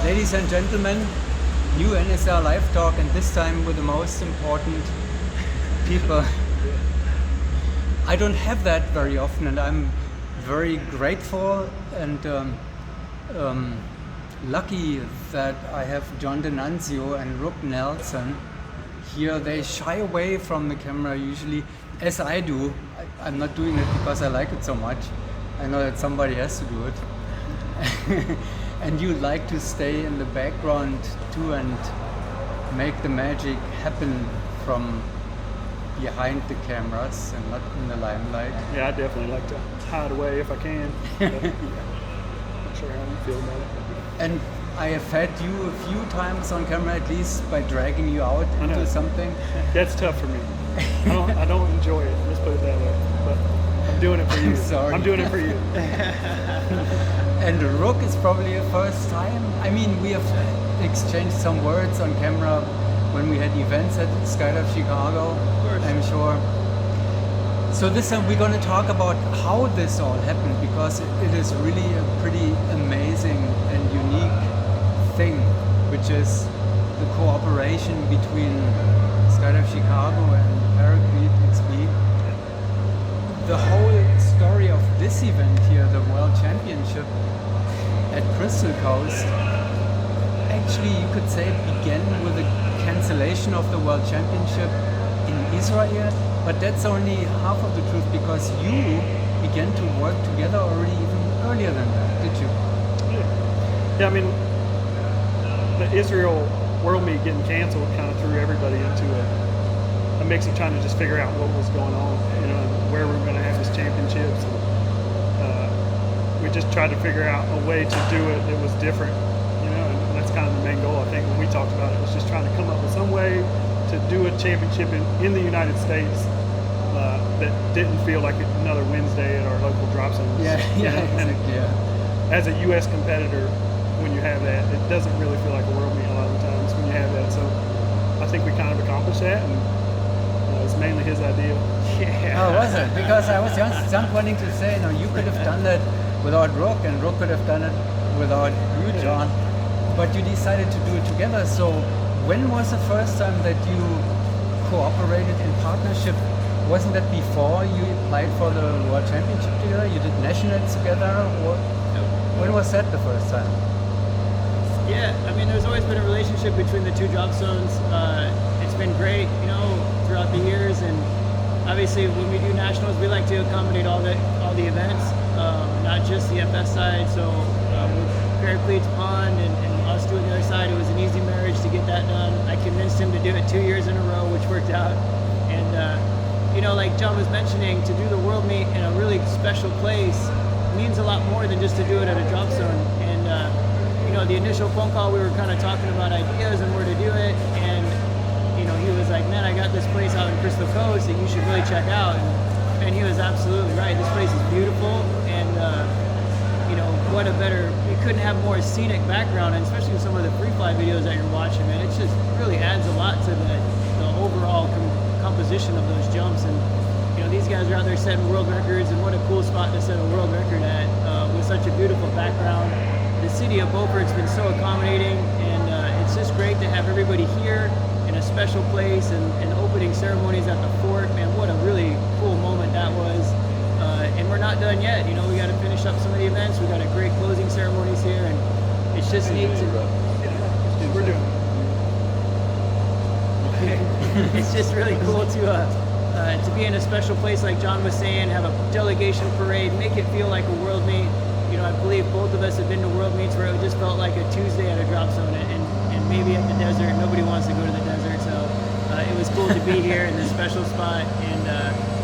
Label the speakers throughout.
Speaker 1: Ladies and gentlemen, new NSR Live Talk, and this time with the most important people. I don't have that very often, and I'm very grateful and lucky that I have John D'Annunzio and Rook Nelson here. They shy away from the camera usually, as I do. I'm not doing it because I like it so much. I know that somebody has to do it. And you like to stay in the background too and make the magic happen from behind the cameras and not in the limelight.
Speaker 2: Yeah, I definitely like to hide away if I can. Not sure how you feel about it.
Speaker 1: And I have had you a few times on camera, at least by dragging you out into something.
Speaker 2: That's tough for me. I don't enjoy it. Let's put it that way. But I'm doing it for you.
Speaker 1: Sorry.
Speaker 2: I'm doing it for you.
Speaker 1: And Rook is probably a first time. I mean, we have exchanged some words on camera when we had events at Skydiving Chicago, I'm sure. So this time we're going to talk about how this all happened, because it is really a pretty amazing and unique thing, which is the cooperation between Skydiving Chicago and Paraclete XB. The whole story of this event here, the World Championship at Crystal Coast, actually you could say it began with the cancellation of the World Championship in Israel, but that's only half of the truth, because you began to work together already even earlier than that, did you?
Speaker 2: Yeah, I mean, the Israel World Meet getting canceled kind of threw everybody into a mix of trying to just figure out what was going on, and where we were going to have this championships. We just tried to figure out a way to do it that was different, and that's kind of the main goal. I think when we talked about it, was just trying to come up with some way to do a championship in the United States that didn't feel like another Wednesday at our local drop zones.
Speaker 1: Exactly.
Speaker 2: As a U.S. competitor, when you have that, it doesn't really feel like a world meet a lot of the times when you have that. So I think we kind of accomplished that, and it's mainly his idea.
Speaker 1: Oh, was it? Because I was just wanting to say, you could have done that without Rook, and Rook could have done it without you, John. But you decided to do it together. So when was the first time that you cooperated in partnership? Wasn't that before you applied for the World Championship together? You did nationals together? Or when was that the first time?
Speaker 3: Yeah, I mean, there's always been a relationship between the two drop zones. It's been great, throughout the years, and obviously when we do nationals, we like to accommodate all the events, not just the FS side. So with Paraclete's Pond and us doing the other side, it was an easy marriage to get that done. I convinced him to do it 2 years in a row, which worked out. And like John was mentioning, to do the World Meet in a really special place means a lot more than just to do it at a drop zone. And the initial phone call, we were kind of talking about ideas and where to do it, and he was like, man, I got this place out in Crystal Coast that you should really check out. And he was absolutely right. This place is beautiful, and what a better, you couldn't have more scenic background, and especially with some of the free fly videos that you're watching, man, it just really adds a lot to the overall composition of those jumps. And these guys are out there setting world records, and what a cool spot to set a world record at, with such a beautiful background. The city of Beaufort's been so accommodating, and it's just great to have everybody here in a special place, and opening ceremonies at the fort. Man, what a really cool moment that was. And we're not done yet. We got to finish up some of the events. We got a great closing ceremonies here, and it's just neat to.
Speaker 2: We're doing it.
Speaker 3: It's just really cool to be in a special place, like John was saying, have a delegation parade, make it feel like a world meet. I believe both of us have been to world meets where it just felt like a Tuesday at a drop zone, and maybe at the desert. Nobody wants to go to the desert, so it was cool to be here in this special spot, and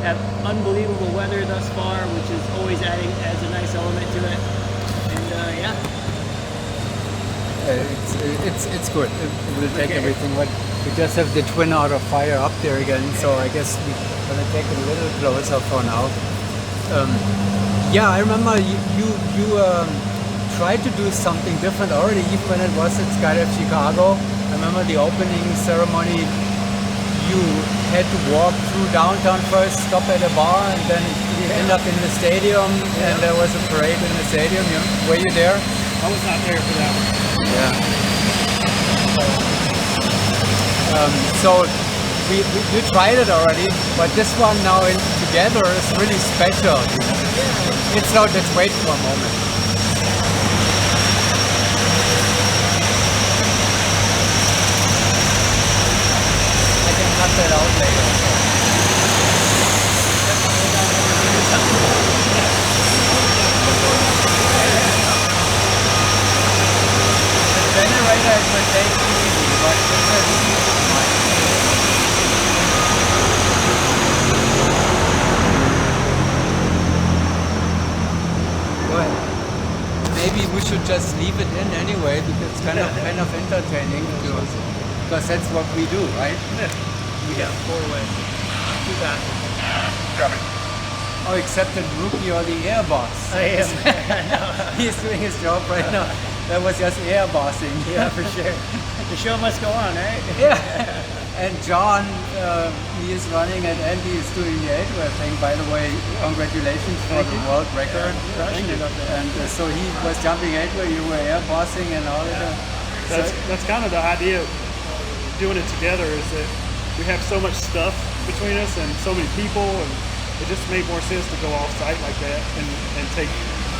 Speaker 3: have unbelievable weather thus far, which is always adds a nice element to it. And
Speaker 1: it's good. It will take everything. But we just have the twin out of fire up there again, so I guess we're gonna take it a little closer for now. I remember you tried to do something different already, even when it was at Skydiving Chicago. I remember the opening ceremony. You had to walk through downtown first, stop at a bar, and then end up in the stadium. And there was a parade in the stadium. Were you there?
Speaker 2: I was not there for that one.
Speaker 1: Yeah. So we tried it already, but this one now together is really special. It's so let's wait for a moment. I can cut that out later. The generator is will take easy, but this is maybe we should just leave it in anyway because it's kind of entertaining because that's what we do, right?
Speaker 3: Yeah. We got 4-way. 2 passes.
Speaker 1: Oh, except that Rookie, you're the air boss.
Speaker 3: I am.
Speaker 1: He's doing his job right now. That was just air bossing.
Speaker 3: Yeah, for sure. The show must go on, right?
Speaker 1: Yeah. And John, he is running and Andy is doing the 8-way thing. By the way, congratulations for the world record. And so he was jumping 8-way, you were air bossing and all of that.
Speaker 2: That's kind of the idea of doing it together is that we have so much stuff between us and so many people, and it just made more sense to go off site like that and take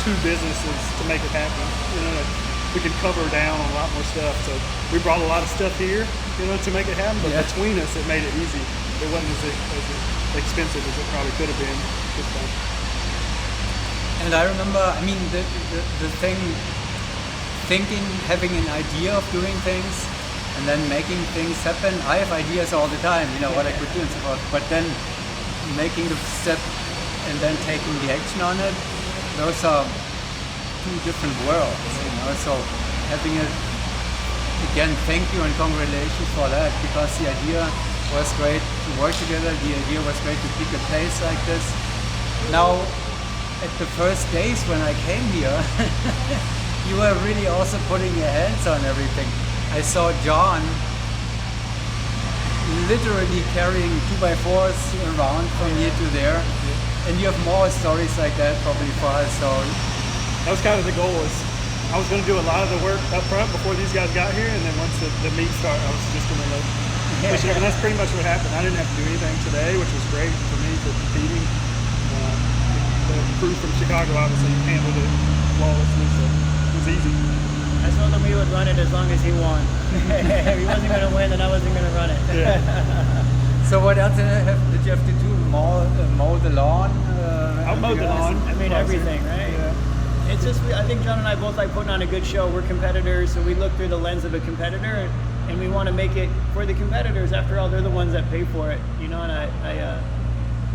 Speaker 2: 2 businesses to make it happen. You know, like we could cover down on a lot more stuff. So we brought a lot of stuff here, you know, to make it happen. But between us, it made it easy. It wasn't as expensive as it probably could have been this time.
Speaker 1: And I remember, I mean, the thing, thinking, having an idea of doing things, and then making things happen. I have ideas all the time, you know, what I could do and so forth. But then making the step and then taking the action on it, those are 2 different worlds, you know. So having it, again, thank you and congratulations for that, because the idea was great to work together. The idea was great to pick a place like this. Now, at the first days when I came here, you were really also putting your hands on everything. I saw John literally carrying 2x4s around from here to there, and you have more stories like that probably for us. So
Speaker 2: that was kind of the goal. I was going to do a lot of the work up front before these guys got here, and then once the meet started, I was just going to let push it. And that's pretty much what happened. I didn't have to do anything today, which was great for me for competing. The crew from Chicago obviously handled it flawlessly, so it was easy.
Speaker 3: I told him we would run it as long as he won. If he wasn't going to win, then I wasn't going to run it.
Speaker 2: Yeah.
Speaker 1: So what else did you have to do? Mow the lawn?
Speaker 2: I mowed the lawn.
Speaker 3: I mean, everything, right?
Speaker 2: Yeah.
Speaker 3: It's just, I think John and I both like putting on a good show. We're competitors, so we look through the lens of a competitor, and we want to make it for the competitors. After all, they're the ones that pay for it, you know. And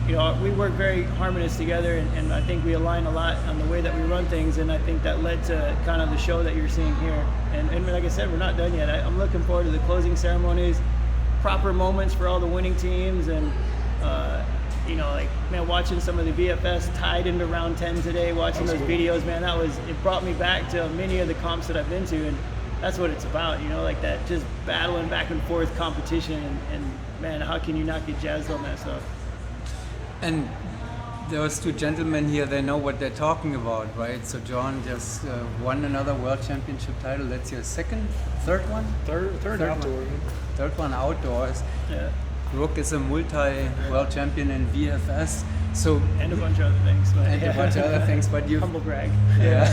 Speaker 3: you know, we work very harmonious together, and I think we align a lot on the way that we run things, and I think that led to kind of the show that you're seeing here. And like I said, we're not done yet. I'm looking forward to the closing ceremonies, proper moments for all the winning teams, and you know, like, man, watching some of the VFS tied into round 10 today, watching those videos, man, it brought me back to many of the comps that I've been to, and that's what it's about, you know, like that just battling back and forth competition, and man, how can you not get jazzed on that stuff?
Speaker 1: And those 2 gentlemen here, they know what they're talking about, right? So John just won another world championship title. That's your third one?
Speaker 2: Third outdoor.
Speaker 1: One. Third one outdoors.
Speaker 3: Yeah.
Speaker 1: Rook is a multi-world champion in VFS. So
Speaker 3: and a bunch of other things. But
Speaker 1: and a bunch of other things, but you
Speaker 3: humble brag.
Speaker 1: Yeah.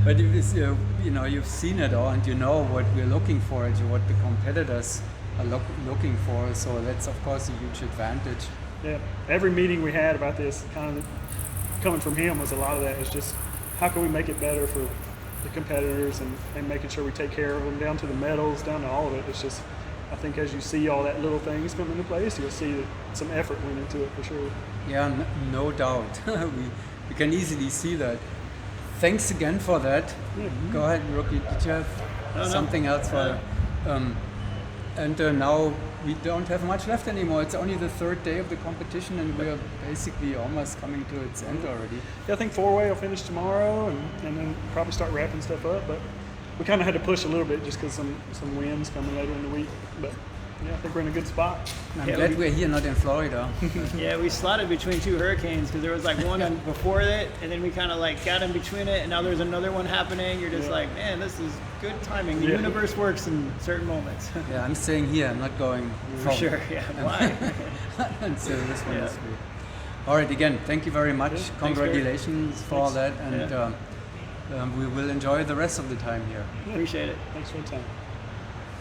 Speaker 1: But you know, you've seen it all, and you know what we're looking for, and what the competitors are looking for. So that's of course a huge advantage.
Speaker 2: Yeah. Every meeting we had about this, kind of coming from him, was a lot of that. It's just how can we make it better for the competitors, and making sure we take care of them, down to the medals, down to all of it. It's just, I think as you see all that little things come into place, you'll see that some effort went into it for sure.
Speaker 1: Yeah, no doubt. we can easily see that. Thanks again for that.
Speaker 2: Mm-hmm.
Speaker 1: Go ahead, Rookie. Did you have something else for? And now we don't have much left anymore. It's only the 3rd day of the competition, and we're basically almost coming to its end already.
Speaker 2: Yeah, I think 4-way will finish tomorrow, and then probably start wrapping stuff up. But we kind of had to push a little bit just because some wins coming later in the week. But Yeah, I think we're in a good spot.
Speaker 1: I'm
Speaker 3: Yeah,
Speaker 1: glad we're here, not in Florida.
Speaker 3: Yeah, we slotted between two hurricanes because there was like one before it, and then we kind of like got in between it, and now there's another one happening. You're just like, man, this is good timing. The universe works in certain moments.
Speaker 1: Yeah, I'm staying here. I'm not going
Speaker 3: For
Speaker 1: from.
Speaker 3: sure, yeah. Why?
Speaker 1: And so this one
Speaker 3: Yeah.
Speaker 1: is good. All right, again, thank you very much.
Speaker 2: Yeah, thanks,
Speaker 1: Congratulations for all that,
Speaker 2: Thanks.
Speaker 1: and we will enjoy the rest of the time here.
Speaker 3: Appreciate it.
Speaker 2: Thanks for your time.